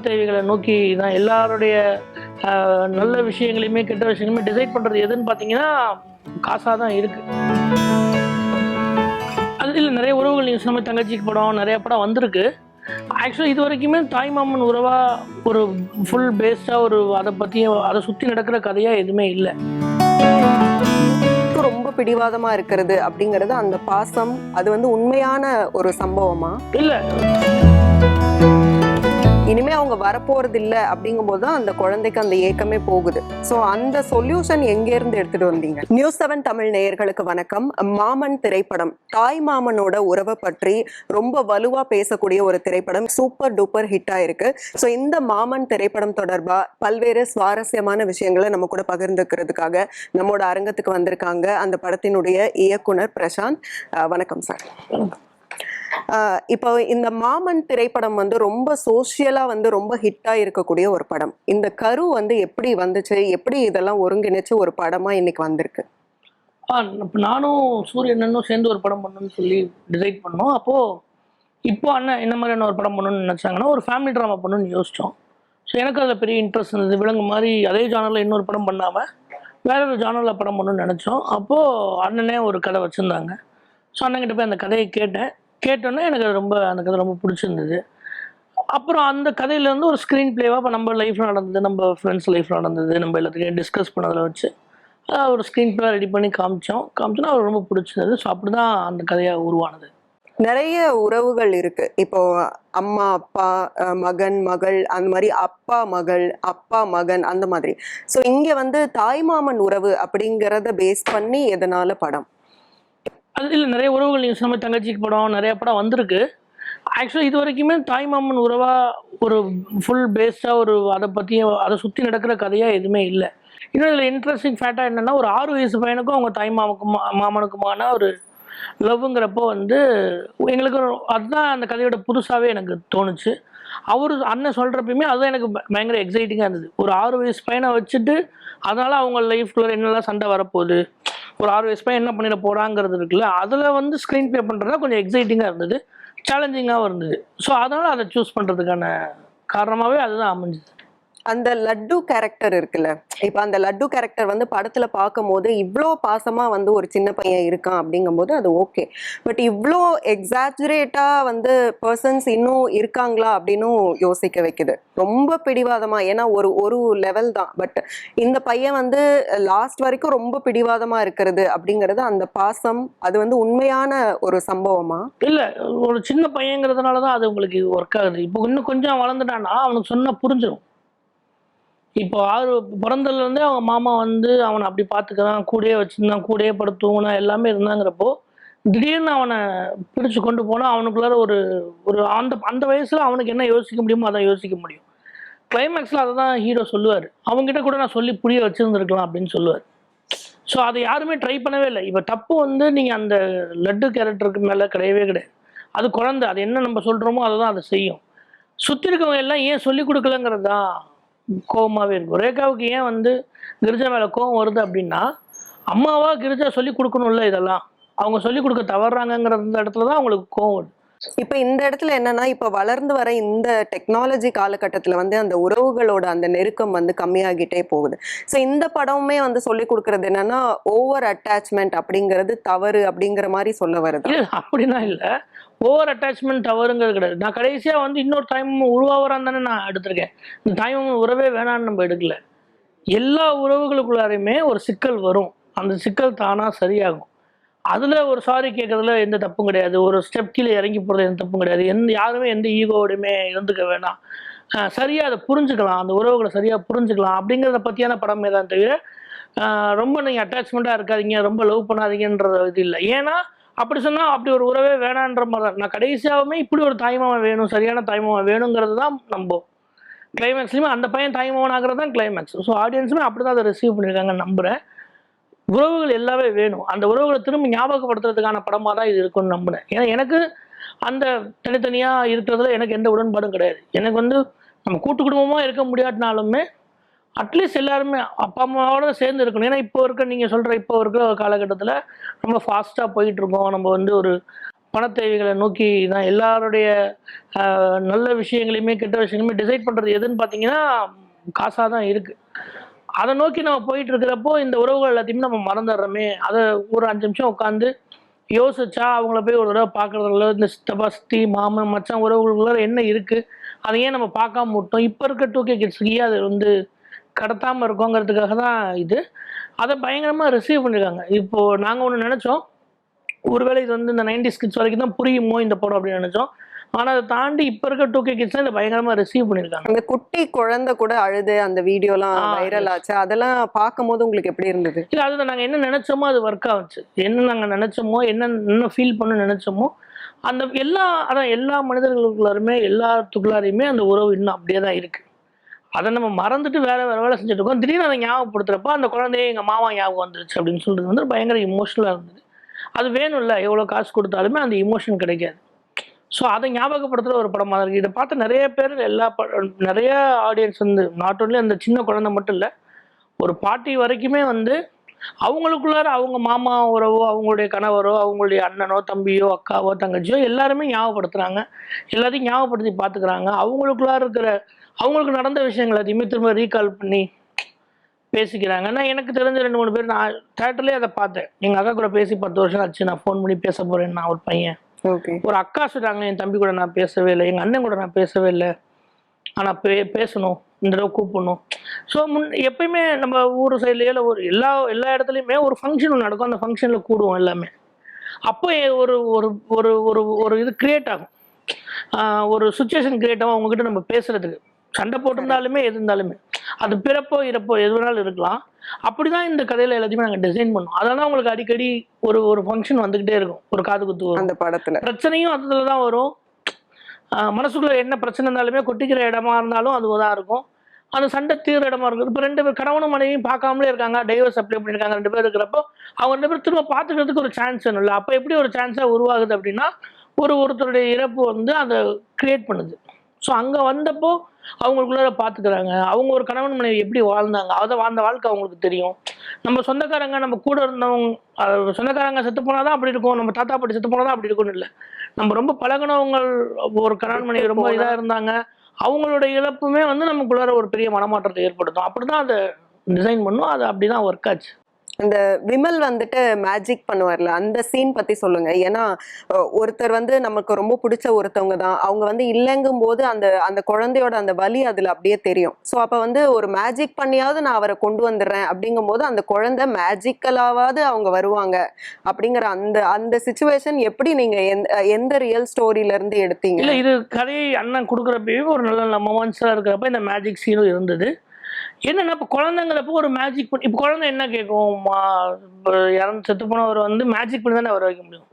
தேவைகளை நோக்கி தான் எல்லாருடைய நல்ல விஷயங்களையுமே கெட்ட விஷயங்களையுமே டிசைட் பண்ணுறது எதுன்னு பார்த்தீங்கன்னா காசாக தான் இருக்குது. அது இல்லை, நிறைய உறவுகள் நீங்கள் சொன்ன மாதிரி தங்கச்சிக்கு படம் நிறைய படம் வந்திருக்கு. ஆக்சுவலி இது வரைக்குமே தாய்மாமன் உறவா ஒரு ஃபுல் பேஸ்டாக ஒரு அதை பற்றி அதை சுற்றி நடக்கிற கதையாக எதுவுமே இல்லை. ரொம்ப பிடிவாதமா இருக்கிறது அப்படிங்கிறது அந்த பாசம் அது உண்மையான ஒரு சம்பவமா இல்ல? இனிமே அவங்க வரப்போறது இல்லை அப்படிங்கும் போதுதான் அந்த குழந்தைக்கு அந்த ஏக்கமே போகுது. சோ அந்த சொல்யூஷன் எங்க இருந்து எடுத்துட்டு வந்தீங்க? News7 தமிழ் நேயர்களுக்கு வணக்கம். மாமன் திரைப்படம் தாய் மாமனோட உறவை பற்றி ரொம்ப வலுவா பேசக்கூடிய ஒரு திரைப்படம், சூப்பர் டூப்பர் ஹிட் ஆயிருக்கு. சோ இந்த மாமன் திரைப்படம் தொடர்பா பல்வேறு சுவாரஸ்யமான விஷயங்களை நம்ம கூட பகிர்ந்துக்கிறதுக்காக நம்மோட அரங்கத்துக்கு வந்திருக்காங்க அந்த படத்தினுடைய இயக்குனர் பிரசாந்த். வணக்கம் சார். இப்போ இந்த மாமன் திரைப்படம் ரொம்ப சோசியலா ரொம்ப ஹிட்டா இருக்கக்கூடிய ஒரு படம். இந்த கரு எப்படி வந்துச்சு, எப்படி இதெல்லாம் ஒருங்கிணைச்சு ஒரு படமா இன்னைக்கு வந்திருக்கு? நானும் சூரியனும் சேர்ந்து ஒரு படம் பண்ணணும்னு சொல்லி டிசைட் பண்ணோம். அப்போ இப்போ அண்ணன் என்ன மாதிரியான ஒரு படம் பண்ணணும்னு நினைச்சாங்கன்னா ஒரு ஃபேமிலி ட்ராமா பண்ணணும்னு யோசிச்சோம். ஸோ எனக்கு அதில் பெரிய இன்ட்ரெஸ்ட் இருந்தது. விலங்கு மாதிரி அதே ஜானரில் இன்னொரு படம் பண்ணாமல் வேற ஒரு ஜானரில் படம் பண்ணணும்னு நினச்சோம். அப்போது அண்ணனே ஒரு கதை வச்சுருந்தாங்க. ஸோ அண்ணன்கிட்ட போய் அந்த கதையை கேட்டோன்னே எனக்கு அந்த கதை ரொம்ப பிடிச்சிருந்தது. அப்புறம் அந்த கதையிலேருந்து ஒரு ஸ்க்ரீன் பிளேவாக இப்போ நம்ம லைஃப்பில் நடந்தது, நம்ம ஃப்ரெண்ட்ஸ் லைஃப்பில் நடந்தது, நம்ம எல்லாத்துக்கும் டிஸ்கஸ் பண்ணதில் வச்சு ஒரு ஸ்க்ரீன் பிளே ரெடி பண்ணி காமிச்சோன்னா அவர் ரொம்ப பிடிச்சிருந்தது. ஸோ அப்படி தான் அந்த கதையாக உருவானது. நிறைய உறவுகள் இருக்கு. இப்போ அம்மா அப்பா, மகன் மகள், அந்த மாதிரி அப்பா மகள், அப்பா மகன், அந்த மாதிரி. ஸோ இங்கே தாய்மாமன் உறவு அப்படிங்கிறத பேஸ் பண்ணி எதனால படம்? அது இல்லை, நிறைய உறவுகள் நீங்கள் சொன்ன மாதிரி தங்கச்சிக்கு படம் நிறைய படம் வந்திருக்கு. ஆக்சுவலி இது வரைக்குமே தாய்மாமன் உறவா ஒரு ஃபுல் பேஸ்டாக ஒரு அதை பற்றி அதை சுற்றி நடக்கிற கதையாக எதுவுமே இல்லை. இன்னும் இதில் இன்ட்ரெஸ்டிங் ஃபேக்டாக என்னென்னா ஒரு 6 வயசு பையனுக்கும் அவங்க மாமனுக்குமான ஒரு லவ்ங்கிறப்போ எங்களுக்கு அதுதான் அந்த கதையோட புதுசாகவே எனக்கு தோணுச்சு. அண்ணன் சொல்கிறப்பயுமே அதுதான் எனக்கு பயங்கர எக்ஸைட்டிங்காக இருந்தது. ஒரு 6 வயசு பையனை வச்சுட்டு அதனால் அவங்க லைஃப்குள்ளே என்னெல்லாம் சண்டை வரப்போகுது, ஒரு 6 வயசு பையன் என்ன பண்ணிட போகிறாங்கிறது இருக்குல்ல, அதில் ஸ்க்ரீன் ப்ளே பண்ணுறதா கொஞ்சம் எக்ஸைட்டிங்காக இருந்தது, சேலஞ்சிங்காகவும் இருந்தது. ஸோ அதனால் அதை சூஸ் பண்ணுறதுக்கான காரணமாகவே அதுதான் அமைஞ்சுது. அந்த லட்டு கேரக்டர் இருக்குல்ல, இப்ப அந்த லட்டு கேரக்டர் படத்துல பார்க்கும் போது இவ்வளோ பாசமா ஒரு சின்ன பையன் இருக்கான் அப்படிங்கும் போது அது ஓகே. பட் இவ்வளோ எக்ஸாஜரேட்டா பர்சன்ஸ் இன்னும் இருக்காங்களா அப்படின்னு யோசிக்க வைக்குது. ரொம்ப பிடிவாதமா, ஏன்னா ஒரு லெவல் தான். பட் இந்த பையன் லாஸ்ட் வரைக்கும் ரொம்ப பிடிவாதமா இருக்கிறது அப்படிங்கிறது அந்த பாசம் அது உண்மையான ஒரு சம்பவமா? இல்ல, ஒரு சின்ன பையங்கிறதுனாலதான் அது உங்களுக்கு ஒர்க் ஆகுது. இப்போ இன்னும் கொஞ்சம் வளர்ந்துட்டான்னா அவனுக்கு சொன்னா புரிஞ்சிடும். இப்போ பிறந்ததுலேருந்தே அவங்க மாமா அவனை அப்படி பார்த்துக்கிறான், கூடயே வச்சுருந்தான், கூடயே படுத்துவனா எல்லாமே இருந்தாங்கிறப்போ திடீர்னு அவனை பிடிச்சு கொண்டு போனால் அவனுக்குள்ளார ஒரு அந்த வயசில் அவனுக்கு என்ன யோசிக்க முடியுமோ அதான் யோசிக்க முடியும். கிளைமேக்ஸில் அதை தான் ஹீரோ சொல்லுவார், அவங்ககிட்ட கூட நான் சொல்லி புரிய வச்சுருந்துருக்கலாம் அப்படின்னு சொல்லுவார். ஸோ அதை யாருமே ட்ரை பண்ணவே இல்லை. இப்போ தப்பு நீங்கள் அந்த லட்டு கேரக்டருக்கு மேலே கிடையவே கிடையாது. அது குழந்தை, அது என்ன நம்ம சொல்கிறோமோ அதை தான் அதை செய்யும். சுற்றி இருக்கவங்க எல்லாம் ஏன் சொல்லிக் கொடுக்கலங்கிறது தான் கோபமாகவே இருக்கும். ரேகாவுக்கு ஏன் கிரிஜா மேலே கோபம் வருது அப்படின்னா, அம்மாவா கிரிஜா சொல்லி கொடுக்கணும்ல, இதெல்லாம் அவங்க சொல்லி கொடுக்க தவறாங்கிற இடத்துல தான் அவங்களுக்கு கோவம் வருது. இப்ப இந்த இடத்துல என்னன்னா, இப்ப வளர்ந்து வர இந்த டெக்னாலஜி காலகட்டத்துல அந்த உறவுகளோட அந்த நெருக்கம் கம்மியாகிட்டே போகுது. சோ இந்த படமுமே சொல்லி கொடுக்கறது என்னன்னா, ஓவர் அட்டாச்மெண்ட் அப்படிங்கிறது தவறு அப்படிங்கிற மாதிரி சொல்ல வருது. அப்படின்னா இல்ல, ஓவர் அட்டாச்மெண்ட் தவறுங்கிறது கிடையாது. நான் கடைசியா இன்னொரு தாய்மாமன் உருவாகிறான் தானே நான் எடுத்திருக்கேன். இந்த தாய்மாமன் உறவே வேணான்னு நம்ம எடுக்கல. எல்லா உறவுகளுக்குள்ளாரையுமே ஒரு சிக்கல் வரும், அந்த சிக்கல் தானா சரியாகும். அதில் ஒரு சாரி கேட்கறதுல எந்த தப்பும் கிடையாது, ஒரு ஸ்டெப் கீழே இறங்கி போகிறது எந்த தப்பும் கிடையாது. யாருமே எந்த ஈகோவோடையுமே இருந்துக்க வேணாம். சரியாக அதை புரிஞ்சுக்கலாம், அந்த உறவுகளை சரியாக புரிஞ்சுக்கலாம் அப்படிங்கிறத பற்றியான படமே தான் தவிர ரொம்ப நீங்கள் அட்டாச்மெண்ட்டாக இருக்காதீங்க, ரொம்ப லவ் பண்ணாதீங்கன்றது இது இல்லை. ஏன்னா அப்படி சொன்னால் அப்படி ஒரு உறவே வேணான்ற மாதிரி தான். நான் கடைசியாகவுமே இப்படி ஒரு தாய்மாமன் வேணும், சரியான தாய்மாமன் வேணுங்கிறது தான் நம்ம கிளைமேக்ஸ்லையுமே அந்த பையன் தாய்மாமன் ஆகிறது தான் கிளைமேக்ஸ். ஸோ ஆடியன்ஸுமே அப்படி தான் அதை ரிசீவ் பண்ணியிருக்காங்கன்னு நம்புகிறேன். உறவுகள் எல்லாமே வேணும், அந்த உறவுகளை திரும்ப ஞாபகப்படுத்துறதுக்கான படமாக தான் இது இருக்குன்னு நம்பினேன். ஏன்னா எனக்கு அந்த தனித்தனியாக இருக்கிறதுல எனக்கு எந்த உடன்பாடும் கிடையாது. எனக்கு நம்ம கூட்டு குடும்பமாக இருக்க முடியாட்டினாலுமே அட்லீஸ்ட் எல்லாருமே அப்பா அம்மாவோட சேர்ந்து இருக்கணும். ஏன்னா இப்போ நீங்கள் சொல்கிற இப்போ இருக்கிற காலகட்டத்தில் ரொம்ப ஃபாஸ்ட்டாக போயிட்டுருக்கோம். நம்ம ஒரு பண தேவைகளை நோக்கி தான் எல்லாருடைய நல்ல விஷயங்களையுமே கெட்ட விஷயங்களையுமே டிசைட் பண்ணுறது எதுன்னு பார்த்தீங்கன்னா காசாக தான் இருக்குது. அதை நோக்கி நம்ம போயிட்டு இருக்கிறப்போ இந்த உறவுகள் எல்லாத்தையுமே நம்ம மறந்துடுறோமே. அதை ஒரு 5 நிமிஷம் உட்காந்து யோசிச்சா அவங்கள போய் ஒரு தடவை பார்க்குறதுல இந்த சித்தப்பா சித்தி மாமன் மச்சான் உறவுகளுக்குள்ள என்ன இருக்குது, அதை ஏன் நம்ம பார்க்காம விட்டோம், இப்போ இருக்க 2K கிட்ஸுக்கு அது வந்து கடத்தாமல் இருக்கோங்கிறதுக்காக தான் இது. அதை பயங்கரமாக ரிசீவ் பண்ணியிருக்காங்க. இப்போது நாங்கள் ஒன்று நினச்சோம், ஒருவேளை இது வந்து இந்த 90s கிட்ஸ் வரைக்கும் தான் புரியுமோ இந்த படம் அப்படின்னு நினச்சோம். ஆனால் அதை தாண்டி இப்போ இருக்க 2K கிட்ஸ் இதை பயங்கரமாக ரிசீவ் பண்ணியிருக்காங்க. அந்த குட்டி குழந்தை கூட அழுது அந்த வீடியோலாம் வைரல் ஆச்சு, அதெல்லாம் பார்க்கும்போது உங்களுக்கு எப்படி இருந்தது? இல்லை, அதுதான் நாங்கள் என்ன நினச்சோமோ அது ஒர்க் ஆச்சு. என்ன நாங்கள் நினச்சோமோ என்ன ஃபீல் பண்ண நினச்சோமோ அந்த எல்லா மனிதர்களுக்குள்ளாருமே எல்லாத்துக்குள்ளாரையுமே அந்த உறவு இன்னும் அப்படியே தான் இருக்குது. அதை நம்ம மறந்துட்டு வேற வேலை செஞ்சுட்டு இருக்கோம். திடீர்னு அதை ஞாபகப்படுத்துறப்ப அந்த குழந்தைய எங்கள் மாமா ஞாபகம் வந்துருச்சு அப்படின்னு சொல்றது வந்து பயங்கர இமோஷனலாக இருந்தது. அது வேணும்ல, எவ்வளோ காசு கொடுத்தாலுமே அந்த இமோஷன் கிடைக்காது. ஸோ அதை ஞாபகப்படுத்துகிற ஒரு படமாக இருக்குது. இதை பார்த்து நிறைய பேர் நிறைய ஆடியன்ஸ் வந்து நாட் ஒன்லி அந்த சின்ன குழந்தை மட்டும் இல்லை, ஒரு பாட்டி வரைக்குமே வந்து அவங்களுக்குள்ளார அவங்க மாமா உறவோ அவங்களுடைய கணவரோ அவங்களுடைய அண்ணனோ தம்பியோ அக்காவோ தங்கச்சியோ எல்லாருமே ஞாபகப்படுத்துகிறாங்க. எல்லாத்தையும் ஞாபகப்படுத்தி பார்த்துக்கிறாங்க. அவங்களுக்குள்ளார இருக்கிற அவங்களுக்கு நடந்த விஷயங்கள் எல்லாத்தையுமே திரும்ப ரீகால் பண்ணி பேசிக்கிறாங்க. நான் எனக்கு தெரிஞ்ச 2-3 பேர் நான் தேட்டர்லேயே அதை பார்த்தேன். எங்கள் அக்கா கூட பேசி 10 வருஷம் ஆச்சு, நான் ஃபோன் பண்ணி பேச போகிறேன், நான் ஒரு பையன். ஒரு அக்கா சொல்கிறாங்க, என் தம்பி கூட நான் பேசவே இல்லை, எங்கள் அண்ணன் கூட நான் பேசவே இல்லை, ஆனால் பேசணும், இந்த தடவை கூப்பிடணும். ஸோ எப்பயுமே நம்ம ஊர் சைட்லேயே இல்லை ஒரு எல்லா இடத்துலையுமே ஒரு ஃபங்க்ஷன் நடக்கும். அந்த ஃபங்க்ஷனில் கூடுவோம் எல்லாமே. அப்போ ஒரு ஒரு ஒரு ஒரு ஒரு இது கிரியேட் ஆகும், ஒரு சுச்சுவேஷன் கிரியேட் ஆகும் அவங்ககிட்ட நம்ம பேசுறதுக்கு. சண்டை போட்டிருந்தாலுமே எது இருந்தாலுமே அது பிறப்போ இறப்போ எது வேணாலும் இருக்கலாம். அப்படிதான் இந்த கதையில எல்லாத்தையுமே நாங்கள் டிசைன் பண்ணோம். அதெல்லாம் உங்களுக்கு அடிக்கடி ஒரு ஃபங்க்ஷன் வந்துகிட்டே இருக்கும். ஒரு காது குத்து வரும், அந்த படத்துல பிரச்சனையும் அதுல தான் வரும். மனசுக்குள்ள என்ன பிரச்சனை இருந்தாலுமே கொட்டிக்கிற இடமா இருந்தாலும் அதுதான் இருக்கும். அந்த சண்டை தீர்ற இடமா இருக்கும். இப்போ 2 பேர் கணவனும் மனைவியும் பார்க்காமலே இருக்காங்க, டைவர்ஸ் அப்ளை பண்ணியிருக்காங்க 2 பேர் இருக்கிறப்போ அவங்க 2 பேர் திரும்ப பார்த்துக்கிறதுக்கு ஒரு சான்ஸ் வேணும் இல்லை? அப்போ எப்படி ஒரு சான்ஸாக உருவாகுது அப்படின்னா ஒருத்தருடைய இறப்பு வந்து அதை கிரியேட் பண்ணுது. ஸோ அங்கே வந்தப்போ அவங்களுக்குள்ள பார்த்துக்கிறாங்க. அவங்க ஒரு கணவன் மனைவி எப்படி வாழ்ந்தாங்க, அதை வாழ்ந்த வாழ்க்கை அவங்களுக்கு தெரியும். நம்ம சொந்தக்காரங்க நம்ம கூட இருந்தவங்க சொந்தக்காரங்க செத்து போனாதான் அப்படி இருக்கும், நம்ம தாத்தா பாட்டி செத்து போனாதான் அப்படி இருக்கும்னு இல்லை. நம்ம ரொம்ப பழகினவங்க ஒரு கணவன் மனைவி ரொம்ப இதாக இருந்தாங்க, அவங்களோட இழப்புமே வந்து நமக்குள்ளார ஒரு பெரிய மனமாற்றத்தை ஏற்படுத்தும். அப்படிதான் அதை டிசைன் பண்ணும். அது அப்படிதான் ஒர்க் ஆச்சு. அந்த விமல் வந்துட்டு மேஜிக் பண்ணுவார்ல, அந்த சீன் பத்தி சொல்லுங்க. ஏன்னா ஒருத்தர் வந்து நமக்கு ரொம்ப பிடிச்ச ஒருத்தவங்க தான், அவங்க வந்து இல்லைங்கும் போது அந்த குழந்தையோட அந்த வலி அதுல அப்படியே தெரியும். ஸோ அப்ப வந்து ஒரு மேஜிக் பண்ணியாவது நான் அவரை கொண்டு வந்துடுறேன் அப்படிங்கும் போது அந்த குழந்தை மேஜிக்கலாவது அவங்க வருவாங்க அப்படிங்கிற அந்த சிச்சுவேஷன் எப்படி நீங்க எந்த ரியல் ஸ்டோரியில இருந்து எடுத்தீங்க? இல்ல, இது கதையை அண்ணன் கொடுக்குறப்பவே ஒரு நல்ல மொமெண்ட்ஸா இருக்கிறப்ப இந்த மேஜிக் சீனும் இருந்தது. என்னன்னா இப்போ குழந்தைங்கிறப்போ ஒரு மேஜிக் பண்ணி, இப்போ குழந்தை என்ன கேட்கும், இறந்து செத்து போனவர் வந்து மேஜிக் பண்ணி தானே வர வைக்க முடியும்.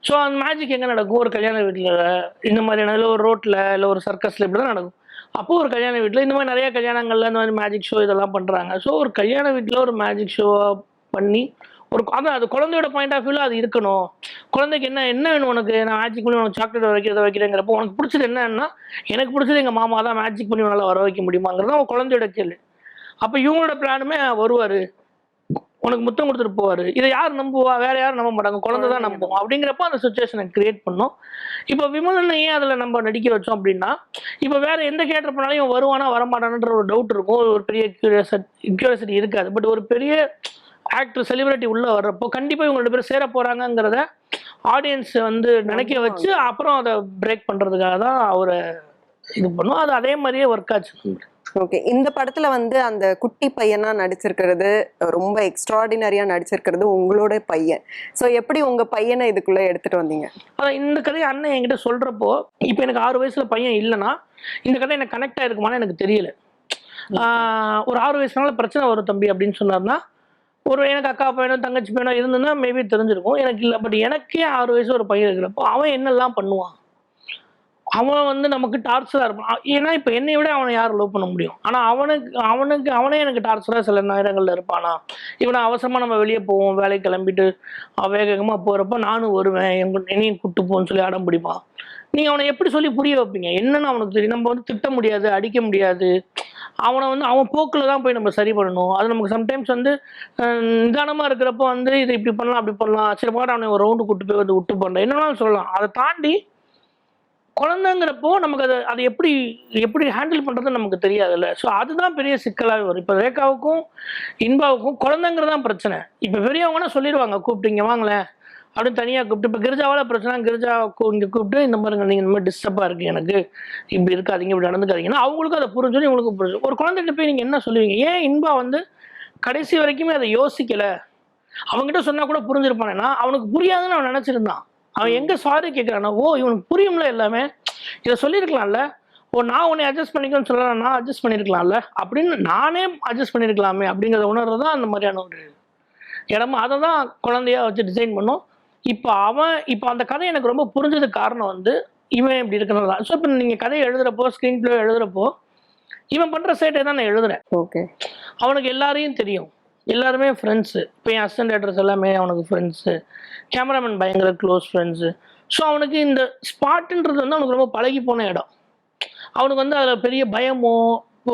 ஸோ அந்த மேஜிக் எங்கே நடக்கும்? ஒரு கல்யாண வீட்டில், இந்த மாதிரியான இல்லை ஒரு ரோட்டில், இல்லை ஒரு சர்க்கஸில் இப்படி தான் நடக்கும். அப்போது ஒரு கல்யாண வீட்டில் இந்த மாதிரி நிறைய கல்யாணங்கள்ல இந்த மாதிரி மேஜிக் ஷோ இதெல்லாம் பண்ணுறாங்க. ஸோ ஒரு கல்யாண வீட்டில் ஒரு மேஜிக் ஷோவாக பண்ணி அது குழந்தையோட பாயிண்ட் ஆஃப் வியூவில் அது இருக்கணும். குழந்தைக்கு என்ன வேணும் உனக்கு, நான் மேஜிக் பண்ணி உனக்கு சாக்லேட் வைக்கிறத வைக்கிறேங்கிறப்போ உனக்கு பிடிச்சது என்னன்னா, எனக்கு பிடிச்சது எங்கள் மாமா தான், மேஜிக் பண்ணி நல்லா வர வைக்க முடியுமாங்கிறது அவன் குழந்தையோட கேள்வி. அப்போ இவங்களோட பிளானுமே வருவார், உனக்கு முத்தம் கொடுத்துட்டு போவார். இதை யார் நம்புவா? வேற யாரும் நம்ப மாட்டாங்க, குழந்தை தான் நம்புவோம். அப்படிங்கிறப்ப அந்த சுச்சுவேஷனை கிரியேட் பண்ணோம். இப்போ விமலனை ஏன் அதில் நம்ம நடிக்க வச்சோம் அப்படின்னா, இப்போ வேற எந்த கேரக்டர் பண்ணாலும் இவன் வருவானா வரமாட்டான்ற ஒரு டவுட் இருக்கும், ஒரு பெரிய கியூரியாசிட்டி இருக்காது. பட் ஒரு பெரிய ஆக்டர் செலிபிரிட்டி உள்ள வர்றப்போ கண்டிப்பாக இவங்க 2 பேரும் சேர போறாங்கிறத ஆடியன்ஸ் வந்து நினைக்க வச்சு அப்புறம் அதை பிரேக் பண்றதுக்காக தான் அவரை இது பண்ணும். அது அதே மாதிரியே ஒர்க் ஆச்சு. ஓகே, இந்த படத்துல வந்து அந்த குட்டி பையனா நடிச்சிருக்கிறது, ரொம்ப எக்ஸ்ட்ராடினரியா நடிச்சிருக்கிறது உங்களோட பையன். ஸோ எப்படி உங்க பையனை இதுக்குள்ள எடுத்துட்டு வந்தீங்க? அதான் இந்த கதையை அண்ணன் என்கிட்ட சொல்றப்போ, இப்போ எனக்கு 6 வயசுல பையன் இல்லைன்னா இந்த கதை எனக்கு கனெக்ட் ஆயிருக்குமான்னு எனக்கு தெரியல. ஒரு 6 வயசுனால பிரச்சனை வரும் தம்பி அப்படின்னு சொன்னார்னா, ஒரு எனக்கு அக்கா பையனோ தங்கச்சி பையனோ இருந்ததுன்னா மேபி தெரிஞ்சிருக்கும். எனக்கு இல்லை. பட் எனக்கே 6 வயசு ஒரு பையன் இருக்கிறப்போ அவன் என்னெல்லாம் பண்ணுவான், அவன் வந்து நமக்கு டார்ச்சராக இருப்பான். ஏன்னா இப்போ என்னை விட அவனை யாரும் லவ் பண்ண முடியும்? ஆனால் அவனே எனக்கு டார்ச்சராக சில நேரங்களில் இருப்பானா. இவனை அவசரமாக நம்ம வெளியே போவோம், வேலைக்கு கிளம்பிட்டு வேகமாக போகிறப்ப நானும் வருவேன், என்னையும் கூப்பிட்டு போன்னு சொல்லி அடம் பிடிப்பான். நீங்கள் அவனை எப்படி சொல்லி புரிய வைப்பீங்க? என்னன்னு அவனுக்கு தெரியும். நம்ம வந்து திட்ட முடியாது, அடிக்க முடியாது, அவனை வந்து அவன் போக்கில் தான் போய் நம்ம சரி பண்ணணும். அது நமக்கு சம்டைம்ஸ் வந்து நிதானமாக இருக்கிறப்போ வந்து இதை இப்படி பண்ணலாம் அப்படி பண்ணலாம், சரி பாட்டு அவனை ஒரு ரவுண்டு கூட்டு போய் வந்து விட்டு பண்ணலாம், என்னன்னாலும் சொல்லலாம். அதை தாண்டி குழந்தைங்கிறப்போ நமக்கு அதை எப்படி எப்படி ஹேண்டில் பண்ணுறது நமக்கு தெரியாதுல்ல. ஸோ அதுதான் பெரிய சிக்கலாகவே வரும். இப்போ ரேகாவுக்கும் இன்பாவுக்கும் குழந்தைங்கிறது தான் பிரச்சனை. இப்போ பெரியவங்கன்னா சொல்லிடுவாங்க, கூப்பிட்டீங்க வாங்களேன் அப்படின்னு தனியாக கூப்பிட்டு. இப்போ கிரிஜாவால் பிரச்சனை, கிரிஜா இங்கே கூப்பிட்டு இந்த மாதிரிங்க நீங்கள் இந்த மாதிரி டிஸ்டர்பாக இருக்குது, எனக்கு இப்படி இருக்காதிங்க, இப்படி நடந்துக்காதீங்கன்னா அவங்களுக்கும் அதை புரிஞ்சு, இவங்களுக்கும் புரிஞ்சு. ஒரு குழந்தைகிட்ட போய் நீங்கள் என்ன சொல்லுவீங்க? ஏன் இன்பா வந்து கடைசி வரைக்குமே அதை யோசிக்கலை? அவங்ககிட்ட சொன்னால் கூட புரிஞ்சிருப்பானேன்னா அவனுக்கு புரியாதுன்னு அவன் நினச்சிருந்தான். அவன் எங்கே சாரி கேட்குறான்னா, ஓ இவனுக்கு புரியும்ல எல்லாமே, இதை சொல்லியிருக்கலாம்ல, ஓ நான் உன்னை அட்ஜஸ்ட் பண்ணிக்கணும்னு சொல்லலாம், நான் அட்ஜஸ்ட் பண்ணியிருக்கலாம்ல அப்படின்னு நானே அட்ஜஸ்ட் பண்ணியிருக்கலாமே அப்படிங்கிறத உணர்றது தான் அந்த மாதிரியான ஒரு இடமா. அதை தான் குழந்தையா வச்சு டிசைன் பண்ணோம். இப்போ அந்த கதை எனக்கு ரொம்ப புரிஞ்சதுக்கு காரணம் வந்து இவன் இப்படி இருக்கிறது தான். ஸோ இப்போ நீங்கள் கதையை எழுதுறப்போ, ஸ்க்ரீன் பிளே எழுதுறப்போ இவன் பண்ணுற சேட்டை தான் நான் எழுதுறேன். ஓகே, அவனுக்கு எல்லாரையும் தெரியும், எல்லாருமே ஃப்ரெண்ட்ஸு. இப்போ என் அசிஸ்டன்ட் டேரக்டர்ஸ் எல்லாமே அவனுக்கு ஃப்ரெண்ட்ஸு, கேமராமேன் பயங்கர க்ளோஸ் ஃப்ரெண்ட்ஸு. ஸோ அவனுக்கு இந்த ஸ்பாட்டுன்றது வந்து அவனுக்கு ரொம்ப பழகி போன இடம். அவனுக்கு வந்து அதில் பெரிய பயமோ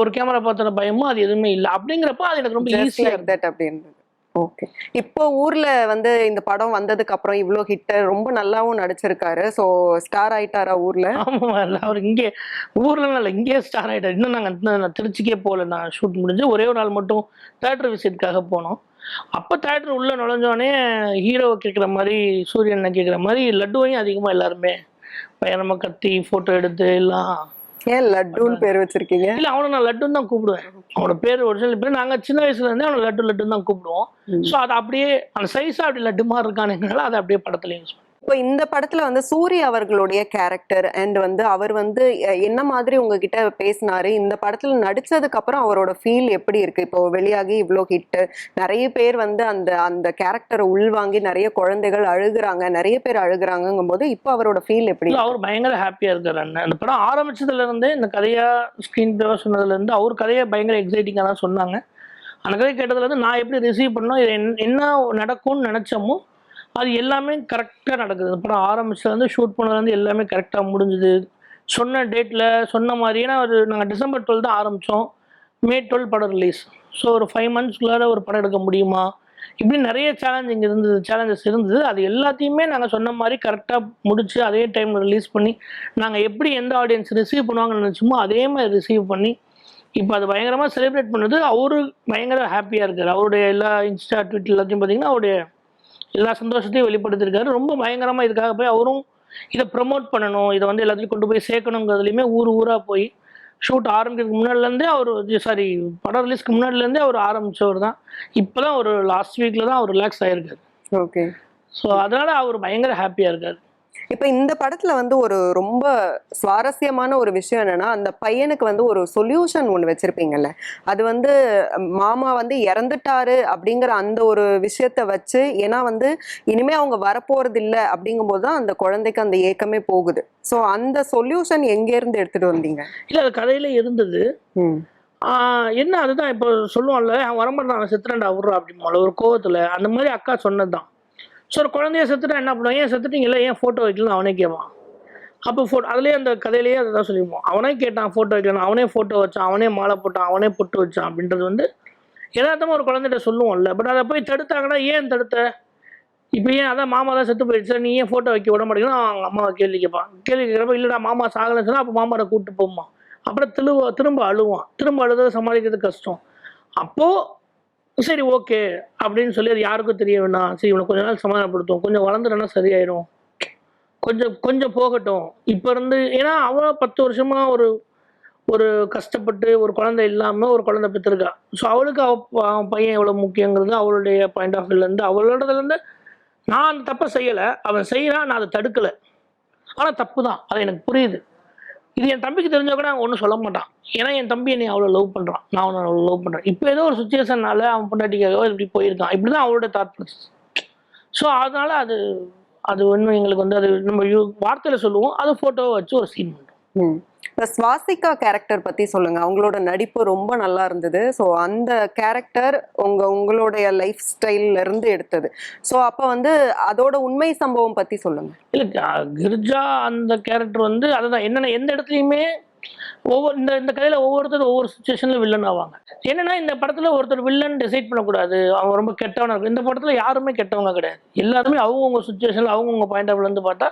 ஒரு கேமரா பார்த்துற பயமோ அது எதுவுமே இல்லை. அப்படிங்கிறப்ப அது எனக்கு ரொம்ப ஈஸியாக தட் அப்படின்றது. ஓகே, இப்போ ஊர்ல வந்து இந்த படம் வந்ததுக்கு அப்புறம் இவ்வளோ ஹிட், ரொம்ப நல்லாவும் நடிச்சிருக்காரு. ஸோ ஸ்டார் ஆயிட்டாரா ஊர்ல? ஆமாம், இல்லை அவர் இங்கே ஊர்ல இல்லை, இங்கேயே ஸ்டார் ஆகிட்டார். இன்னும் நாங்கள் திருச்சிக்கே போகல. நான் ஷூட் முடிஞ்சு ஒரே ஒரு நாள் மட்டும் தேட்டர் விசிட்டுக்காக போனோம். அப்போ தேட்டர் உள்ளே நுழைஞ்சோடனே ஹீரோவை கேட்குற மாதிரி, சூரியனை கேட்குற மாதிரி லட்டுவையும் அதிகமாக எல்லாருமே பயங்கரமாக கத்தி ஃபோட்டோ எடுத்து எல்லாம். ஏன் லட்டுன்னு பேர் வச்சிருக்கீங்க? இல்லை, அவனை நான் லட்டுன்னு தான் கூப்பிடுவேன். அவனோட பேர் ஒரிஜினல் பேர். நாங்கள் சின்ன வயசுலேருந்தே அவனை லட்டுன்னு தான் கூப்பிடுவோம். ஸோ அதை அப்படியே அந்த சைஸாக அப்படி லட்டு மாதிரி இருக்கானுங்கனால அதை அப்படியே படத்தில் யூஸ் பண்ணுவோம். இப்போ இந்த படத்துல வந்து சூரிய அவர்களுடைய கேரக்டர் அண்ட் வந்து அவர் வந்து என்ன மாதிரி உங்ககிட்ட பேசினாரு, இந்த படத்துல நடிச்சதுக்கு அப்புறம் அவரோட ஃபீல் எப்படி இருக்கு? இப்போ வெளியாகி இவ்வளோ ஹிட், நிறைய பேர் வந்து அந்த அந்த கேரக்டரை உள்வாங்கி நிறைய குழந்தைகள் அழுகுறாங்க, நிறைய பேர் அழுகுறாங்கும் போது இப்போ அவரோட ஃபீல் எப்படி? அவர் பயங்கர ஹாப்பியா இருக்காரு. அந்த படம் ஆரம்பிச்சதுல இருந்தே, இந்த கதையா ஸ்கிரீன் பிளேவா சொன்னதுல இருந்து அவர் கதையை பயங்கர எக்ஸைட்டிங்கா தான் சொன்னாங்க. அந்த கதை கேட்டதுல இருந்து நான் எப்படி ரிசீவ் பண்ணோம், இது என்ன நடக்கும்னு நினைச்சோமோ அது எல்லாமே கரெக்டாக நடக்குது. இந்த படம் ஆரம்பிச்சதுலேருந்து ஷூட் பண்ணதுலேருந்து எல்லாமே கரெக்டாக முடிஞ்சுது. சொன்ன டேட்டில் சொன்ன மாதிரி. ஏன்னா நாங்கள் December 12 தான் ஆரம்பித்தோம், May 12 படம் ரிலீஸ். ஸோ ஒரு 5 monthsக்குள்ளார ஒரு படம் எடுக்க முடியுமா, இப்படி நிறைய சேலஞ்சஸ் இருந்தது. அது எல்லாத்தையுமே நாங்கள் சொன்ன மாதிரி கரெக்டாக முடிச்சு அதே டைமில் ரிலீஸ் பண்ணி நாங்கள் எப்படி எந்த ஆடியன்ஸ் ரிசீவ் பண்ணுவாங்கன்னு நினச்சோமோ அதே மாதிரி ரிசீவ் பண்ணி இப்போ அது பயங்கரமாக செலிப்ரேட் பண்ணுது. அவரு பயங்கர ஹாப்பியாக இருக்கார். அவருடைய எல்லா இன்ஸ்டா ட்விட் எல்லாத்தையும் பார்த்தீங்கன்னா அவருடைய எல்லா சந்தோஷத்தையும் வெளிப்படுத்திருக்காரு. ரொம்ப பயங்கரமாக இதுக்காக போய் அவரும் இதை ப்ரமோட் பண்ணணும், இதை வந்து எல்லாத்தையும் கொண்டு போய் சேர்க்கணுங்கிறதுலையுமே ஊராக போய் ஷூட் ஆரம்பிக்கிறதுக்கு முன்னாடிலேருந்தே அவர் படம் ரிலீஸ்க்கு முன்னாடிலேருந்தே அவர் ஆரம்பித்தவர் தான். இப்போ தான் ஒரு லாஸ்ட் வீக்கில் தான் அவர் ரிலாக்ஸ் ஆகிருக்காரு. ஓகே, ஸோ அதனால் அவர் பயங்கர ஹாப்பியாக இருக்கார். இப்போ இந்த படத்துல வந்து ஒரு ரொம்ப சுவாரஸ்யமான ஒரு விஷயம் என்னன்னா, அந்த பையனுக்கு வந்து ஒரு சொல்யூஷன் ஒன்று வச்சிருப்பீங்கல்ல, அது வந்து மாமா வந்து இறந்துட்டாரு அப்படிங்கிற அந்த ஒரு விஷயத்த வச்சு, ஏன்னா வந்து இனிமே அவங்க வரப்போறது இல்லை அப்படிங்கும்போது தான் அந்த குழந்தைக்கு அந்த ஏக்கமே போகுது. ஸோ அந்த சொல்யூஷன் எங்கேருந்து எடுத்துட்டு வந்தீங்க? இல்லை, அது கதையில இருந்தது. என்ன அதுதான் இப்போ சொல்லுவான்ல, அவன் வரமாட்டான், அவன் செத்துறேன்டா விட்றா அப்படிமா ஒரு கோவத்தில். அந்த மாதிரி அக்கா சொன்னது தான். ஸோ ஒரு குழந்தைய செத்துட்டா என்ன பண்ணுவான், ஏன் செத்துட்டீங்களா, ஏன் ஃபோட்டோ வைக்கலாம் அவனே கேட்பான். அப்போ அதுலேயே அந்த கதையிலேயே அதை தான் சொல்லியிருப்போம். அவனே கேட்டான் ஃபோட்டோ வைக்கணும், அவனே ஃபோட்டோ வச்சான், அவனே மாலை போட்டான், அவனே பொட்டு வச்சான் அப்படின்றது வந்து யதார்த்தமாக ஒரு குழந்தைகிட்ட சொல்லுவோம்ல. பட் அதை போய் தடுத்தாங்கன்னா, ஏன் தடுத்த, இப்போ ஏன் அதான் மாமா தான் செத்து போயிடுச்சு, நீ ஏன் ஃபோட்டோ வைக்க விட மாட்டேங்கன்னா அவங்க அம்மாவை கேள்வி கேட்பான். கேள்வி கேட்குறப்ப இல்லைடா மாமா சாகலைன்னு சொன்னால் அப்போ மாமாவை கூப்பிட்டு போமா. அப்புறம் திரும்ப அழுவான். திரும்ப அழுத சமாளிக்கிறது கஷ்டம். அப்போது சரி ஓகே அப்படின்னு சொல்லி அது யாருக்கும் தெரிய வேண்டாம், சரி இவனை கொஞ்ச நாள் சமாதானப்படுத்தும், கொஞ்சம் வளர்ந்துட்டனா சரியாயிரும், கொஞ்சம் போகட்டும் இப்போ இருந்து. ஏன்னா அவள் 10 வருஷமா ஒரு கஷ்டப்பட்டு ஒரு குழந்தை இல்லாமல் ஒரு குழந்தை பெற்றிருக்கா. ஸோ அவளுக்கு அவன் பையன் எவ்வளோ முக்கியங்கிறது அவளுடைய பாயிண்ட் ஆஃப் வியூலேருந்து, அவளோடதுலேருந்து. நான் அந்த தப்பை செய்யலை, அவன் செய்கிறான், நான் அதை தடுக்கலை. ஆனால் தப்பு தான், அது எனக்கு புரியுது. இது என் தம்பிக்கு தெரிஞ்சா கூட அவன் ஒன்றும் சொல்ல மாட்டான். ஏன்னா என் தம்பி என்னை அவ்வளோ லவ் பண்ணுறான், நான் அவனை அவ்வளோ லவ் பண்ணுறேன். இப்போ ஏதோ ஒரு சுச்சுவேஷன்னால அவன் பொண்டாட்டிக்காக இப்படி போயிருக்கான், இப்படி தான் அவளோட தாட் ப்ராசஸ். ஸோ அதனால் அது ஒன்றும் எங்களுக்கு வந்து அது நம்ம வார்த்தையில் சொல்லுவோம், அதை ஃபோட்டோவை வச்சு ஒரு சீன் பண்ணுறோம். இப்போ ஸ்வாசிகா கேரக்டர் பற்றி சொல்லுங்கள். அவங்களோட நடிப்பு ரொம்ப நல்லா இருந்தது. ஸோ அந்த கேரக்டர் உங்களுடைய லைஃப் ஸ்டைல்லேருந்து எடுத்தது. ஸோ அப்போ வந்து அதோட உண்மை சம்பவம் பற்றி சொல்லுங்கள். இல்லை, கிரிஜா அந்த கேரக்டர் வந்து அதுதான் என்னென்ன எந்த இடத்துலையுமே இந்த இந்த கதையில் ஒவ்வொருத்தரும் ஒவ்வொரு சுச்சுவேஷனில் வில்லன் ஆவாங்க. என்னன்னா இந்த படத்தில் ஒருத்தர் வில்லன் டிசைட் பண்ணக்கூடாது, அவன் ரொம்ப கெட்டவனாக இருக்கும். இந்த படத்தில் யாருமே கெட்டவங்க கிடையாது. எல்லாருமே அவங்கவுங்க சுச்சுவேஷனில் அவங்கவுங்க பாயிண்ட் ஆஃப் வியூலேருந்து பார்த்தா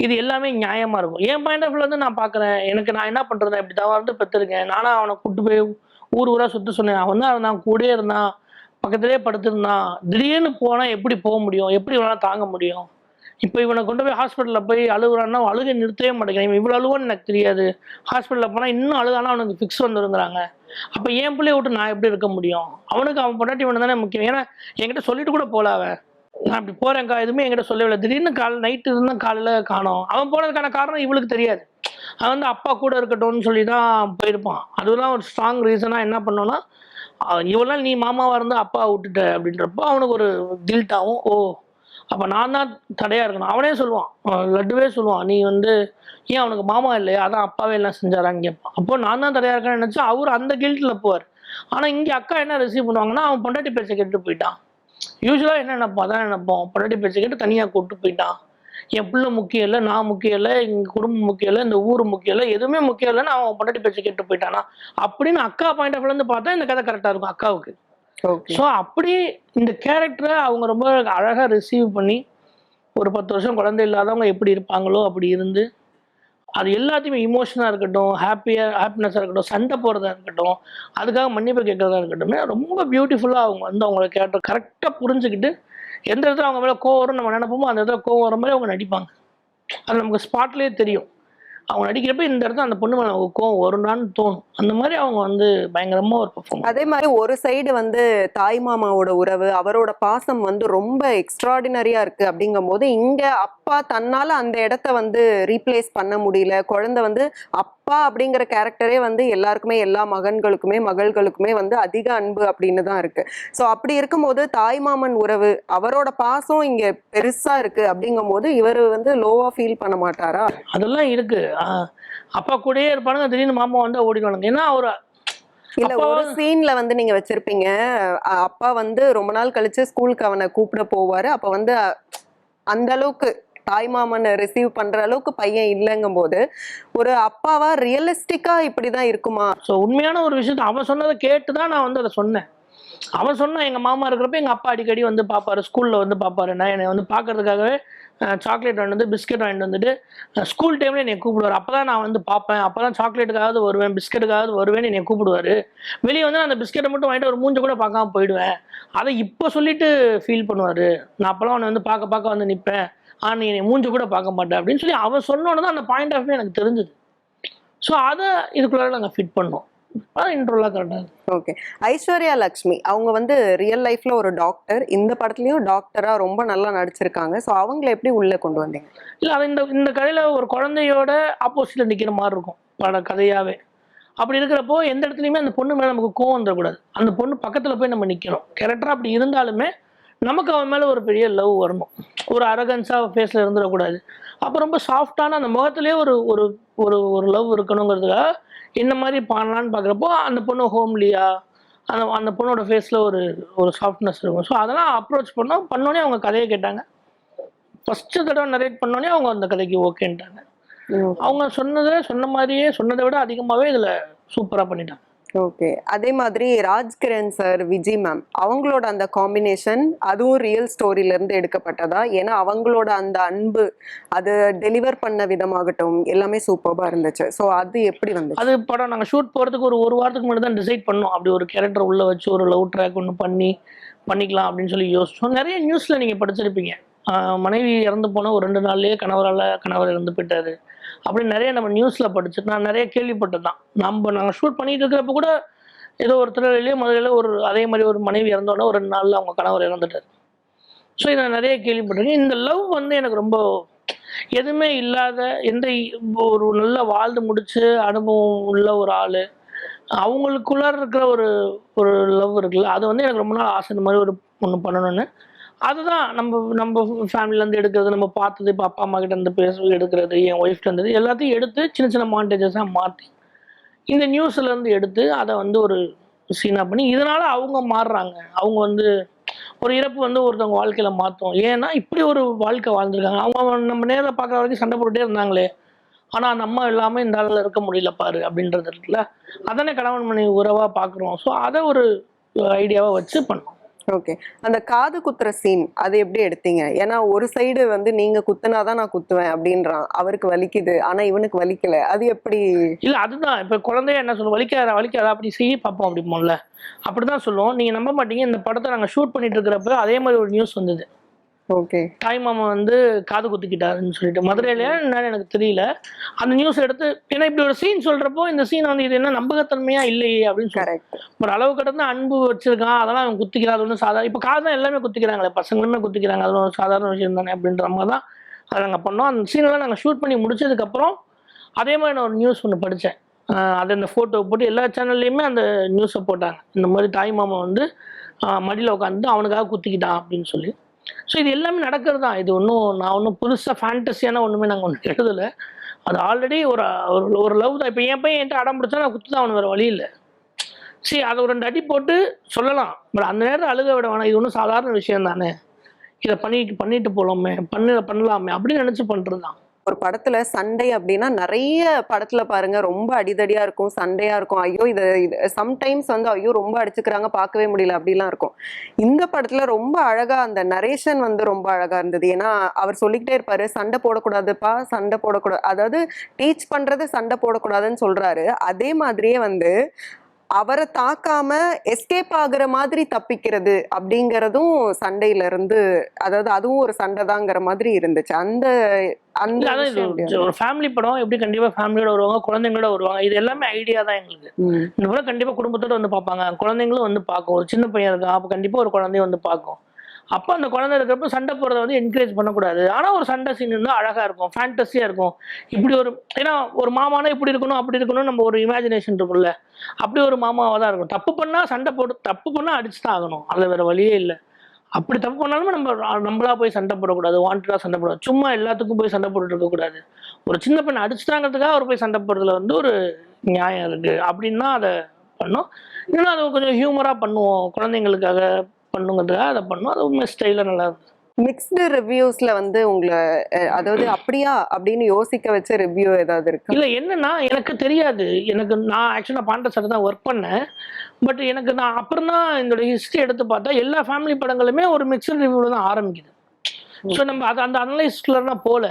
இது எல்லாமே நியாயமாக இருக்கும். என் பாயிண்ட் ஆஃப் வியூலேருந்து நான் பார்க்குறேன், எனக்கு நான் என்ன பண்ணுறேன், இப்படி தான் வந்து பெற்றிருக்கேன், நானும் அவனை கூப்பிட்டு போய் ஊர் ஊராக சுற்ற சொன்னேன். அவன் தான் நான் கூடயே இருந்தான், பக்கத்துலேயே படுத்திருந்தான். திடீர்னு போனால் எப்படி போக முடியும், எப்படி இவனால் தாங்க முடியும்? இப்போ இவனை கொண்டு போய் ஹாஸ்பிட்டலில் போய் அழுகுறான்னா அழுகை நிறுத்தவே மாட்டேங்கிறான். இவன் இவ்வளோ அழுவான்னு எனக்கு தெரியாது. ஹாஸ்பிட்டலில் போனால் இன்னும் அழுகானா அவனுக்கு ஃபிக்ஸ் வந்துருங்கிறாங்க. அப்போ என் பிள்ளைய விட்டு நான் எப்படி இருக்க முடியும்? அவனுக்கு அவன் பொண்டாட்டி இவனு தானே முக்கியம். ஏன்னா என்கிட்ட சொல்லிட்டு கூட போல அவன், நான் இப்படி போகிறேன்க்கா, எதுவுமே என்கிட்ட சொல்லவில்லை. திடீர்னு நைட்டு இருந்தால் காலையில் காணோம். அவன் போனதுக்கான காரணம் இவளுக்கு தெரியாது. அவன் வந்து அப்பா கூட இருக்கட்டும்னு சொல்லி தான் போயிருப்பான். அதுதான் ஒரு ஸ்ட்ராங் ரீசனாக என்ன பண்ணோன்னா, இவெல்லாம் நீ மாமாவாக இருந்தால் அப்பா விட்டுட்ட அப்படின்றப்போ அவனுக்கு ஒரு கில்ட்டாகவும், ஓ அப்போ நான் தான் தடையாக இருக்கணும். அவனே சொல்லுவான், லட்டுவே சொல்லுவான், நீ வந்து ஏன் அவனுக்கு மாமா இல்லையா, அதான் அப்பாவே எல்லாம் செஞ்சாரான்னு கேட்பான். அப்போ நான் தான் தடையாக இருக்கேன்னு நினச்சா அவர் அந்த கில்ட்டில் போவார். ஆனால் இங்கே அக்கா என்ன ரிசீவ் பண்ணுவாங்கன்னா, அவன் பொண்டாட்டி பேச்சை கேட்டு போயிட்டான். யூஸ்வலாக என்ன நினைப்போம், அதான் நினைப்போம், பொண்டாட்டி பேச்சை கேட்டு தனியாக கூப்பிட்டு போயிட்டான், என் பிள்ளை முக்கியம் இல்லை, நான் முக்கியம் இல்லை, எங்கள் குடும்பம் முக்கியம் இல்லை, இந்த ஊர் முக்கியம் இல்லை, எதுவுமே முக்கியம் இல்லைன்னு அவன் பொண்டாட்டி பேச்சை கேட்டு போயிட்டானா அப்படின்னு அக்கா பாயிண்ட் ஆஃப் வியூலேருந்து பார்த்தா இந்த கதை கரெக்டாக இருக்கும் அக்காவுக்கு. ஸோ அப்படி இந்த கேரக்டரை அவங்க ரொம்ப அழகாக ரிசீவ் பண்ணி ஒரு 10 வருஷம் குழந்தை இல்லாதவங்க எப்படி இருப்பாங்களோ அப்படி இருந்து அது எல்லாத்தையுமே இமோஷனாக இருக்கட்டும், ஹாப்பினஸாக இருக்கட்டும், சண்டை போகிறதா இருக்கட்டும், அதுக்காக மன்னிப்பு கேட்கறதா இருக்கட்டும், ரொம்ப பியூட்டிஃபுல்லாக அவங்க வந்து அவங்களோட கேரக்டர் கரெக்டாக புரிஞ்சுக்கிட்டு எந்த இடத்துல அவங்க மேலே கோவம் வரும் நம்ம நினைப்போமோ அந்த இடத்துல கோவம் வர மாதிரி அவங்க நடிப்பாங்க. அது நமக்கு ஸ்பாட்லேயே தெரியும். அவங்க நடிக்கிறப்ப இந்த இடத்துல அந்த பொண்ணு மேலே அவங்க கோவம் வரும்னான்னு தோணும். அந்த மாதிரி அவங்க வந்து பயங்கரமாக ஒரு பெர்ஃபார்ம். அதே மாதிரி ஒரு சைடு வந்து தாய் மாமாவோட உறவு, அவரோட பாசம் வந்து ரொம்ப எக்ஸ்ட்ராடினரியா இருக்கு. அப்படிங்கும்போது இங்க அப்பா தன்னால அந்த இடத்த வந்து ரீப்ளேஸ் பண்ண முடியல. குழந்தை வந்து அப்பா அப்படிங்கிற கேரக்டரே வந்து எல்லாருக்குமே, எல்லா மகன்களுக்குமே மகள்களுக்குமே வந்து அதிக அன்பு அப்படின்னு தான் இருக்கு. ஸோ அப்படி இருக்கும்போது தாய் மாமன் உறவு, அவரோட பாசம் இங்க பெருசா இருக்கு. அப்படிங்கும் போது இவர் வந்து லோவா ஃபீல் பண்ண மாட்டாரா? அதெல்லாம் இருக்கு. அப்பா கூடயே இருப்பானுங்க, திடீர்னு மாமா வந்து ஓடிடுவானுங்க. ஏன்னா அவர் இல்ல ஒரு சீன்ல வந்து நீங்க வச்சிருப்பீங்க, அப்பா வந்து ரொம்ப நாள் கழிச்சு ஸ்கூலுக்கு அவனை கூப்பிட போவாரு. அப்ப வந்து அந்த அளவுக்கு தாய் மாமனை ரிசீவ் பண்ற அளவுக்கு பையன் இல்லைங்கும் போது ஒரு அப்பாவா ரியலிஸ்டிக்கா இப்படிதான் இருக்குமா? ஸோ உண்மையான ஒரு விஷயத்த அவன் சொன்னதை கேட்டு தான் நான் வந்து அதை சொன்னேன். அவன் சொன்னா எங்க மாமா இருக்கிறப்ப எங்க அப்பா அடிக்கடி வந்து பார்ப்பாரு, ஸ்கூல்ல வந்து பார்ப்பாரு. நான் என்னை வந்து பார்க்கறதுக்காகவே சாக்லேட் வாங்கிட்டு வந்து பிஸ்கெட் வாங்கிட்டு வந்துட்டு ஸ்கூல் டைம்ல என்னை கூப்பிடுவார். அப்பதான் நான் வந்து பார்ப்பேன், அப்பதான் சாக்லேட்டுக்காவது வருவேன், பிஸ்கெட்டுக்காவது வருவேன்னு என்னை கூப்பிடுவாரு. வெளியே வந்து நான் அந்த பிஸ்கெட்டை மட்டும் வாங்கிட்டு ஒரு மூஞ்ச கூட பார்க்காம போயிடுவேன். அதை இப்போ சொல்லிட்டு ஃபீல் பண்ணுவாரு, நான் அப்பெல்லாம் அவனை வந்து பார்க்க வந்து நிற்பேன், நீ என்னை மூஞ்ச கூட பார்க்க மாட்டேன் அப்படின்னு சொல்லி அவன் சொன்னோன்னு தான் அந்த பாயிண்ட் ஆஃப் வியூ எனக்கு தெரிஞ்சுது. ஸோ அதை இதுக்குள்ளார நாங்கள் ஃபிட் பண்ணோம். இன்ட்ரோலாம் கரெக்டாக. ஓகே. ஐஸ்வர்யா லக்ஷ்மி அவங்க வந்து ரியல் லைஃப்ல ஒரு டாக்டர், இந்த படத்துலயும் டாக்டரா ரொம்ப நல்லா நடிச்சிருக்காங்க. ஸோ அவங்களை எப்படி உள்ள கொண்டு வந்தீங்க? இல்லை, அது இந்த கதையில ஒரு குழந்தையோட ஆப்போசிட்ல நிற்கிற மாதிரி இருக்கும் பட கதையாவே. அப்படி இருக்கிறப்போ எந்த இடத்துலையுமே அந்த பொண்ணு மேலே நமக்கு கோவம் வந்துடக்கூடாது. அந்த பொண்ணு பக்கத்தில் போய் நம்ம நிற்கணும். கேரக்டராக அப்படி இருந்தாலுமே நமக்கு அவன் மேலே ஒரு பெரிய லவ் வரணும். ஒரு அரகன்ஸாக ஃபேஸில் இருந்துடக்கூடாது. அப்போ ரொம்ப சாஃப்டான அந்த முகத்திலே ஒரு ஒரு ஒரு லவ் இருக்கணுங்கிறதுக்காக இந்த மாதிரி பண்ணலான்னு பார்க்குறப்போ அந்த பொண்ணு ஹோம்லியா, அந்த பொண்ணோட ஃபேஸில் ஒரு சாஃப்ட்னஸ் இருக்கும். ஸோ அதெல்லாம் அப்ரோச் பண்ணோன்னே அவங்க கதையை கேட்டாங்க. ஃபஸ்ட்டு தடவை நரேட் பண்ணோன்னே அவங்க அந்த கதைக்கு ஓகேன்ட்டாங்க. அவங்க சொன்ன மாதிரியே சொன்னதை விட அதிகமாகவே இதில் சூப்பராக பண்ணிட்டாங்க. ஓகே. அதே மாதிரி ராஜ்கிரண் சார், விஜய் மேம் அவங்களோட அந்த காம்பினேஷன் அதுவும் ரியல் ஸ்டோரியில இருந்து எடுக்கப்பட்டதா? ஏன்னா அவங்களோட அந்த அன்பு அது டெலிவர் பண்ண விதமாகட்டும் எல்லாமே சூப்பர்பா இருந்துச்சு. ஸோ அது எப்படி வந்துச்சு? அது படம் நாங்கள் ஷூட் போகிறதுக்கு ஒரு வாரத்துக்கு முன்னாடி தான் டிசைட் பண்ணோம். அப்படி ஒரு கேரக்டர் உள்ளே வச்சு ஒரு லவ் ட்ராக் ஒன்று பண்ணிக்கலாம் அப்படின்னு சொல்லி யோசிச்சோம். நிறைய நியூஸில் நீங்கள் படிச்சிருப்பீங்க, மனைவி இறந்து போனால் ஒரு 2 நாள்லேயே கணவர் இறந்து போயிட்டாரு அப்படின்னு நிறைய நம்ம நியூஸில் படிச்சுட்டு நான் நிறைய கேள்விப்பட்டது தான். நாங்கள் ஷூட் பண்ணிட்டு இருக்கிறப்ப கூட ஏதோ ஒரு திருவிழையிலேயே முதல்ல அதே மாதிரி ஒரு மனைவி இறந்தோடனே ஒரு 2 நாளில் அவங்க கணவர் இறந்துட்டார். ஸோ இதை நிறைய கேள்விப்பட்டிருக்கேன். இந்த லவ் வந்து எனக்கு ரொம்ப எதுவுமே இல்லாத ஒரு நல்ல வாழ்ந்து முடிச்சு அனுபவம் உள்ள ஒரு ஆள், அவங்களுக்குள்ளார இருக்கிற ஒரு லவ் இருக்குல்ல, அது வந்து எனக்கு ரொம்ப நாள் ஆசை இந்த மாதிரி ஒன்று பண்ணணும்னு. அதுதான் நம்ம ஃபேமிலியிலேருந்து எடுக்கிறது, நம்ம பார்த்தது, இப்போ அப்பா அம்மா கிட்ட இருந்து பேசுறது எடுக்கிறது, என் ஒய்ஃப்ட்ட இருந்தது எல்லாத்தையும் எடுத்து சின்ன சின்ன மாண்டேஜஸாக மாற்றி இந்த நியூஸ்லேருந்து எடுத்து அதை வந்து ஒரு சீனாக பண்ணி இதனால் அவங்க மாறுறாங்க. அவங்க வந்து ஒரு இறப்பு வந்து ஒருத்தவங்க வாழ்க்கையில் மாற்றும். ஏன்னா இப்படி ஒரு வாழ்க்கை வாழ்ந்துருக்காங்க. அவங்க நம்ம நேரில் பார்க்குற வரைக்கும் சண்டை போட்டுகிட்டே இருந்தாங்களே, ஆனால் அந்த அம்மா இல்லாமல் இந்த ஆளில் இருக்க முடியல பாரு அப்படின்றது இருக்குல்ல, அதானே கணவன் மனைவி உறவாக பார்க்குறோம். ஸோ அதை ஒரு ஐடியாவை வச்சு பண்ணோம். ஓகே, அந்த காது குத்துற சீன் அது எப்படி எடுத்தீங்க? ஏன்னா ஒரு சைடு வந்து நீங்க குத்துனாதான் நான் குத்துவேன் அப்படின்றான், அவருக்கு வலிக்குது ஆனா இவனுக்கு வலிக்கல, அது எப்படி? இல்லை அதுதான் இப்போ குழந்தைய என்ன சொல்லுவோம், வலிக்காதா அப்படி செய்ய பார்ப்போம் அப்படிமோல்ல, அப்படிதான் சொல்லுவோம். நீங்கள் நம்ப மாட்டீங்க, இந்த படத்தை நாங்கள் ஷூட் பண்ணிட்டு இருக்கிறப்ப அதே மாதிரி ஒரு நியூஸ் வந்தது. ஓகே, தாய் மாமா வந்து காது குத்திக்கிட்டாருன்னு சொல்லிட்டு மதுரையில என்னன்னு எனக்கு தெரியல. அந்த நியூஸ் எடுத்து ஏன்னா இப்படி ஒரு சீன் சொல்றப்போ இந்த சீன் வந்து இது என்ன நம்பகத்தன்மையா இல்லையே அப்படின்னு சொல்லி ஒரு அளவு கடந்த அன்பு வச்சிருக்கான், அதெல்லாம் அவன் குத்திக்கிறான், அது ஒன்றும் சாதாரண. இப்போ காது தான் எல்லாமே குத்திக்கிறாங்களே, பசங்களுமே குத்திக்கிறாங்க, அது ஒரு சாதாரண விஷயம் தானே அப்படின்ற மாதிரி தான் அதை நாங்கள் பண்ணோம். அந்த சீனெல்லாம் நாங்கள் ஷூட் பண்ணி முடிச்சதுக்கப்புறம் அதே மாதிரி நான் ஒரு நியூஸ் ஒன்று படித்தேன். அதை அந்த ஃபோட்டோ போட்டு எல்லா சேனல்லையுமே அந்த நியூஸை போட்டாங்க. இந்த மாதிரி தாய் மாமா வந்து மடியில் உட்காந்து அவனுக்காக குத்திக்கிட்டான் அப்படின்னு சொல்லி. ஸோ இது எல்லாமே நடக்கிறது தான். இது நான் ஒன்றும் புதுசாக ஃபேண்டஸியான ஒன்றுமே நாங்கள் ஒன்று எழுதலை. அது ஆல்ரெடி ஒரு லவ் தான். இப்போ என் பையன் என்கிட்ட அடம் பிடிச்சா நான் குத்து தான், அவனு வேறு வழி இல்லை. சரி, அதை ஒரு 2 அடி போட்டு சொல்லலாம், பட் அந்த நேரத்தில் அழுக விட வேணாம், இது ஒன்றும் சாதாரண விஷயம் தானே, இதை பண்ணிட்டு போகலாமே, பண்ணலாமே அப்படின்னு நினச்சி பண்ணுறது தான். ஒரு படத்துல சண்டை அப்படின்னா நிறைய படத்துல பாருங்க ரொம்ப அடிதடியா இருக்கும், சண்டையா இருக்கும். ஐயோ இது சம்டைம்ஸ் வந்து ஐயோ ரொம்ப அடிச்சுக்கிறாங்க, பார்க்கவே முடியல அப்படிலாம் இருக்கும். இந்த படத்துல ரொம்ப அழகா அந்த நரேஷன் வந்து ரொம்ப அழகா இருந்தது. ஏன்னா அவர் சொல்லிக்கிட்டே இருப்பாரு, சண்டை போடக்கூடாதுப்பா, சண்டை போடக்கூடாது, அதாவது டீச் பண்றது சண்டை போடக்கூடாதுன்னு சொல்றாரு. அதே மாதிரியே வந்து அவரை தாக்காம எஸ்கேப் ஆகுற மாதிரி தப்பிக்கிறது அப்படிங்கறதும் சண்டையில இருந்து, அதாவது அதுவும் ஒரு சண்டைதாங்கிற மாதிரி இருந்துச்சு. ஒரு ஃபேமிலி படம் எப்படி கண்டிப்பா ஃபேமிலியோட வருவாங்க, குழந்தைங்களோட வருவாங்க, இது எல்லாமே ஐடியா தான் எங்களுக்கு. இந்த படம் கண்டிப்பா குடும்பத்தோட வந்து பார்ப்பாங்க, குழந்தைங்களும் வந்து பார்க்கும். ஒரு சின்ன பையன் இருக்கான், அப்போ கண்டிப்பா ஒரு குழந்தைய வந்து பார்க்கும். அப்போ அந்த குழந்தை இருக்கிறப்ப சண்டை போடுறத வந்து என்கரேஜ் பண்ணக்கூடாது. ஆனால் ஒரு சண்டை சீன் இருந்தால் அழகாக இருக்கும், ஃபேண்டஸியாக இருக்கும். இப்படி ஏன்னா ஒரு மாமானா இப்படி இருக்கணும் அப்படி இருக்கணும் நம்ம ஒரு இமேஜினேஷன் இருக்கும்ல, அப்படி ஒரு மாமாவாக தான் இருக்கும். தப்பு பண்ணால் தப்பு பண்ணால் அடிச்சு தான் ஆகணும், அதில் வேறு வழியே இல்லை. அப்படி தப்பு பண்ணாலுமே நம்மளா போய் சண்டை போடக்கூடாது, வாண்டடாக சண்டை போடக்கூடாது, சும்மா எல்லாத்துக்கும் போய் சண்டை போட்டுட்டு இருக்கக்கூடாது. ஒரு சின்ன பெண்ணை அடிச்சுட்டாங்கிறதுக்காக அவர் போய் சண்டை போடுறதுல வந்து ஒரு நியாயம் இருக்குது அப்படின்னா அதை பண்ணோம். இன்னும் அதை கொஞ்சம் ஹியூமராக பண்ணுவோம், குழந்தைங்களுக்காக பண்ணுங்கிறதுக்காக அதை பண்ணோம். அது உண்மை ஸ்டைலாக நல்லா இருந்தது. மிக்ஸ்டு ரிவ்யூஸ்ல வந்து உங்களை அதாவது அப்படியா அப்படின்னு யோசிக்க வச்ச ரிவ்யூ ஏதாவது இருக்கு? இல்லை என்னன்னா எனக்கு தெரியாது, நான் ஆக்சுவலாக பாண்ட சார் தான் ஒர்க் பண்ணேன். பட் நான் அப்புறம் தான் இதோட ஹிஸ்ட்ரி எடுத்து பார்த்தா எல்லா ஃபேமிலி படங்களுமே ஒரு மிக்சட் ரிவ்யூவில் தான் ஆரம்பிக்குது. ஸோ நம்ம அந்த அனலைஸ்லாம் போல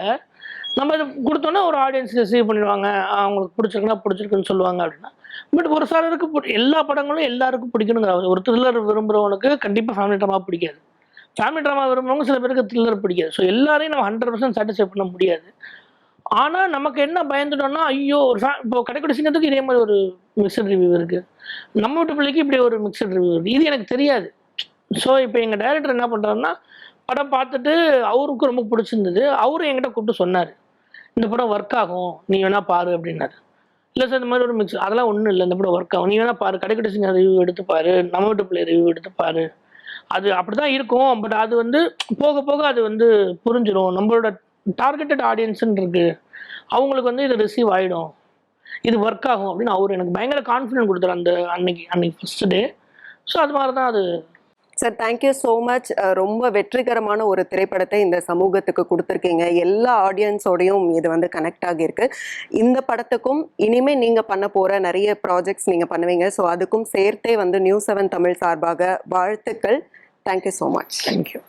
நம்ம இதை கொடுத்தோன்னா ஒரு ஆடியன்ஸ் ரிசீவ் பண்ணிடுவாங்க, அவங்களுக்கு பிடிச்சிருக்குன்னு சொல்லுவாங்க அப்படின்னா. பட் ஒரு சிலருக்கு எல்லா படங்களும் எல்லாருக்கும் பிடிக்கணுங்கிற ஒரு த்ரில்லர் விரும்புகிறவனுக்கு கண்டிப்பாக ஃபேமிலி ட்ராமா பிடிக்காது, ஃபேமிலி ட்ராமா விரும்புறவங்க சில பேருக்கு த்ரில்லர் பிடிக்காது. ஸோ எல்லாரையும் நம்ம 100% சாட்டிஸ்ஃபை பண்ண முடியாது. ஆனால் நமக்கு என்ன பயந்துட்டோம்னா, ஐயோ இப்போ கடைக்குடி சிங்கத்துக்கு இதே மாதிரி ஒரு மிக்சட் ரிவ்யூ இருக்குது, நம்ம வீட்டு பிள்ளைக்கு இப்படி ஒரு மிக்சட் ரிவ்யூ இருக்குது, இது எனக்கு தெரியாது. ஸோ இப்போ எங்கள் டைரக்டர் என்ன பண்ணுறாருன்னா, படம் பார்த்துட்டு அவருக்கு ரொம்ப பிடிச்சிருந்தது, அவரும் என்கிட்ட கூப்பிட்டு சொன்னார், இந்த படம் ஒர்க் ஆகும், நீ வேணா பாரு அப்படின்னாரு. இல்லை சார் இந்த மாதிரி ஒரு மிக்ஸ் அதெல்லாம் ஒன்றும் இல்லை, இந்த படம் ஒர்க் ஆகும், நீ வேணா பாரு, கடைக்குடி சிங்க ரிவ்யூ எடுத்து பாரு, நம்ம வீட்டு பிள்ளை ரிவ்யூ எடுத்து பாரு, அது அப்படிதான் இருக்கும். பட் அது வந்து போக போக அது வந்து புரிஞ்சிடும், நம்மளோட டார்கெட்டட் ஆடியன்ஸ்ன்னு இருக்கு, அவங்களுக்கு வந்து இது ரிசீவ் ஆகிடும், இது ஒர்க் ஆகும் அப்படின்னு அவர் எனக்கு பயங்கர கான்ஃபிடென்ட் கொடுத்தாரு அந்த அன்னைக்கு ஃபர்ஸ்ட் டே. ஸோ அது மாதிரி தான் அது. Sir thank you so much. ரொம்ப வெற்றிகரமான ஒரு திரைப்படத்தை இந்த சமூகத்துக்கு கொடுத்துருக்கீங்க. எல்லா ஆடியன்ஸோடையும் இது வந்து கனெக்ட் ஆகியிருக்கு. இந்த படத்துக்கும் இனிமேல் நீங்கள் பண்ண போகிற நிறைய ப்ராஜெக்ட்ஸ் நீங்கள் பண்ணுவீங்க. ஸோ அதுக்கும் சேர்த்தே வந்து நியூஸ் 7 தமிழ் சார்பாக வாழ்த்துக்கள். Thank you so much. தேங்க்யூ.